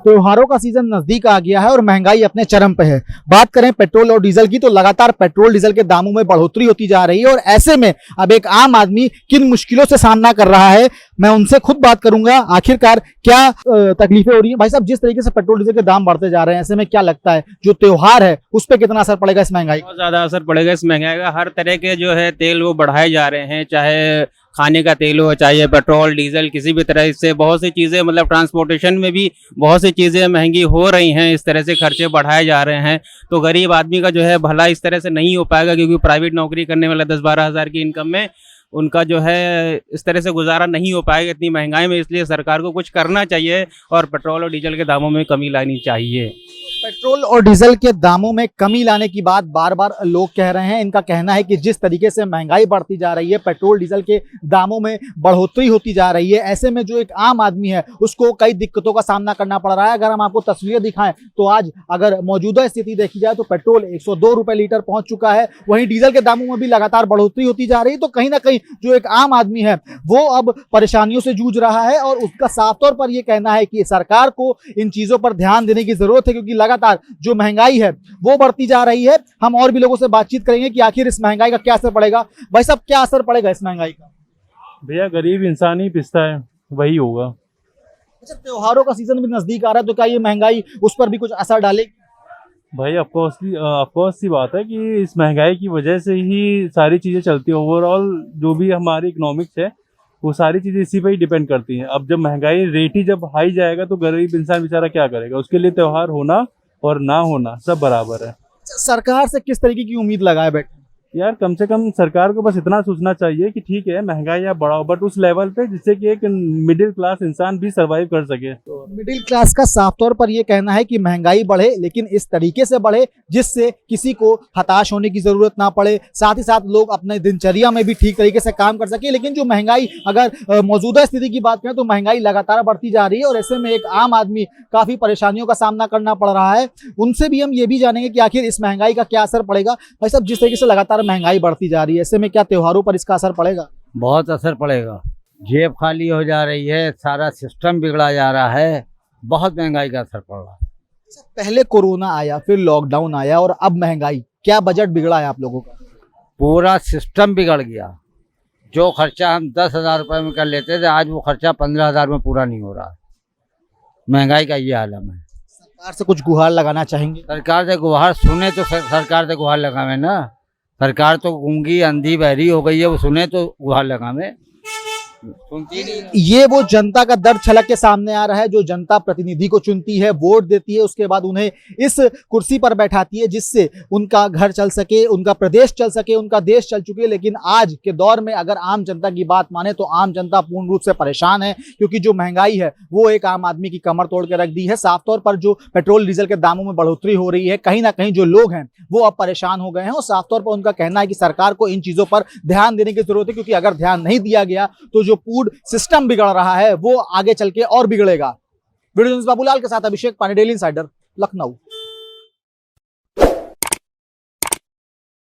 त्योहारों का सीजन नजदीक आ गया है और महंगाई अपने चरम पे है। बात करें पेट्रोल और डीजल की तो लगातार पेट्रोल डीजल के दामों में बढ़ोतरी होती जा रही है और ऐसे में अब एक आम आदमी किन मुश्किलों से सामना कर रहा है, मैं उनसे खुद बात करूंगा। आखिरकार क्या तकलीफें हो रही हैं। भाई साहब, जिस तरीके से पेट्रोल डीजल के दाम बढ़ते जा रहे हैं, ऐसे में क्या लगता है जो त्योहार है उस पर कितना असर पड़ेगा इस महंगाई का? बहुत ज्यादा असर पड़ेगा इस महंगाई का। हर तरह के जो है तेल वो बढ़ाए जा रहे हैं, चाहे खाने का तेल हो, चाहे पेट्रोल डीजल, किसी भी तरह से बहुत सी चीजें, मतलब ट्रांसपोर्टेशन में भी बहुत सी चीजें महंगी हो रही हैं। इस तरह से खर्चे बढ़ाए जा रहे हैं तो गरीब आदमी का जो है भला इस तरह से नहीं हो पाएगा, क्योंकि प्राइवेट नौकरी करने वाला 10-12 हज़ार की इनकम में उनका जो है इस तरह से गुजारा नहीं हो पाएगा इतनी महंगाई में। इसलिए सरकार को कुछ करना चाहिए और पेट्रोल और डीजल के दामों में कमी लानी चाहिए। पेट्रोल और डीजल के दामों में कमी लाने की बात बार बार लोग कह रहे हैं। इनका कहना है कि जिस तरीके से महंगाई बढ़ती जा रही है, पेट्रोल डीजल के दामों में बढ़ोतरी होती जा रही है, ऐसे में जो एक आम आदमी है उसको कई दिक्कतों का सामना करना पड़ रहा है। अगर हम आपको तस्वीरें दिखाएं तो आज अगर मौजूदा स्थिति देखी जाए तो पेट्रोल 102 रुपए लीटर पहुंच चुका है, वहीं डीजल के दामों में भी लगातार बढ़ोतरी होती जा रही है। तो कहीं ना कहीं जो एक आम आदमी है वो अब परेशानियों से जूझ रहा है और उसका साफ तौर पर यह कहना है कि सरकार को इन चीजों पर ध्यान देने की जरूरत है, क्योंकि लगातार जो महंगाई है वो बढ़ती जा रही है। हम और भी लोगों से बातचीत करेंगे कि आखिर इस महंगाई का क्या असर पड़ेगा। भाई साहब, क्या असर पड़ेगा इस महंगाई का? भैया, गरीब इंसान ही पिसता है, वही होगा। अच्छा, त्योहारों का सीजन भी नजदीक आ रहा है तो क्या ये महंगाई उस पर भी कुछ असर डालेगी? भाई, ऑफकोर्स सी बात है कि इस महंगाई की वजह से ही सारी चीजें चलती है। ओवरऑल जो भी हमारी इकोनॉमिक्स है वो सारी चीजें इसी पे ही डिपेंड करती हैं। अब जब महंगाई रेट ही जब हाई जाएगा तो गरीब इंसान बेचारा क्या करेगा? उसके लिए त्योहार होना और ना होना सब बराबर है। सरकार से किस तरीके की उम्मीद लगाए बैठे? यार, कम से कम सरकार को बस इतना सोचना चाहिए कि ठीक है महंगाई या बढ़ाओ, बट उस लेवल पे जिससे कि एक मिडिल क्लास इंसान भी सरवाइव कर सके। तो मिडिल क्लास का साफ तौर पर यह कहना है कि महंगाई बढ़े, लेकिन इस तरीके से बढ़े जिससे किसी को हताश होने की जरूरत ना पड़े, साथ ही साथ लोग अपने दिनचर्या में भी ठीक तरीके से काम कर सके। लेकिन जो महंगाई, अगर मौजूदा स्थिति की बात करें तो महंगाई लगातार बढ़ती जा रही है और ऐसे में एक आम आदमी काफी परेशानियों का सामना करना पड़ रहा है। उनसे भी हम ये भी जानेंगे कि आखिर इस महंगाई का क्या असर पड़ेगा। भाई साहब, जिस तरीके से लगातार महंगाई बढ़ती जा रही है, ऐसे में क्या त्योहारों पर इसका असर पड़ेगा? बहुत असर पड़ेगा। जेब खाली हो जा रही है, सारा सिस्टम बिगड़ा जा रहा है, बहुत महंगाई का असर पड़ रहा है। पहले कोरोना आया, फिर लॉकडाउन आया और अब महंगाई, क्या बजट बिगड़ा है आप लोगों का? पूरा सिस्टम बिगड़ गया। जो खर्चा हम 10,000 रुपये में कर लेते थे, आज वो खर्चा 15,000 में पूरा नहीं हो रहा। महंगाई का ये आलम है। सरकार से कुछ गुहार लगाना चाहेंगे? सरकार से गुहार सुने तो सरकार से गुहार लगावे ना। सरकार तो गूंगी अंधी बहरी हो गई है, वो सुने तो गुहार लगावे, सुनती नहीं। ये वो जनता का दर्द छलक के सामने आ रहा है। जो जनता प्रतिनिधि को चुनती है, वोट देती है, उसके बाद उन्हें इस कुर्सी पर बैठाती है जिससे उनका घर चल सके, उनका प्रदेश चल सके, उनका देश चल चुके। लेकिन आज के दौर में अगर आम जनता की बात माने तो आम जनता पूर्ण रूप से परेशान है, क्योंकि जो महंगाई है वो एक आम आदमी की कमर तोड़ के रख दी है। साफ तौर पर जो पेट्रोल डीजल के दामों में बढ़ोतरी हो रही है, कहीं ना कहीं जो लोग हैं वो अब परेशान हो गए हैं और साफ तौर पर उनका कहना है कि सरकार को इन चीजों पर ध्यान देने की जरूरत है, क्योंकि अगर ध्यान नहीं दिया गया तो जो फूड सिस्टम बिगड़ रहा है वो आगे चल के और बिगड़ेगा। वीडियो जर्नलिस्ट बाबूलाल के साथ अभिषेक पांडे, डेली इंसाइडर, लखनऊ।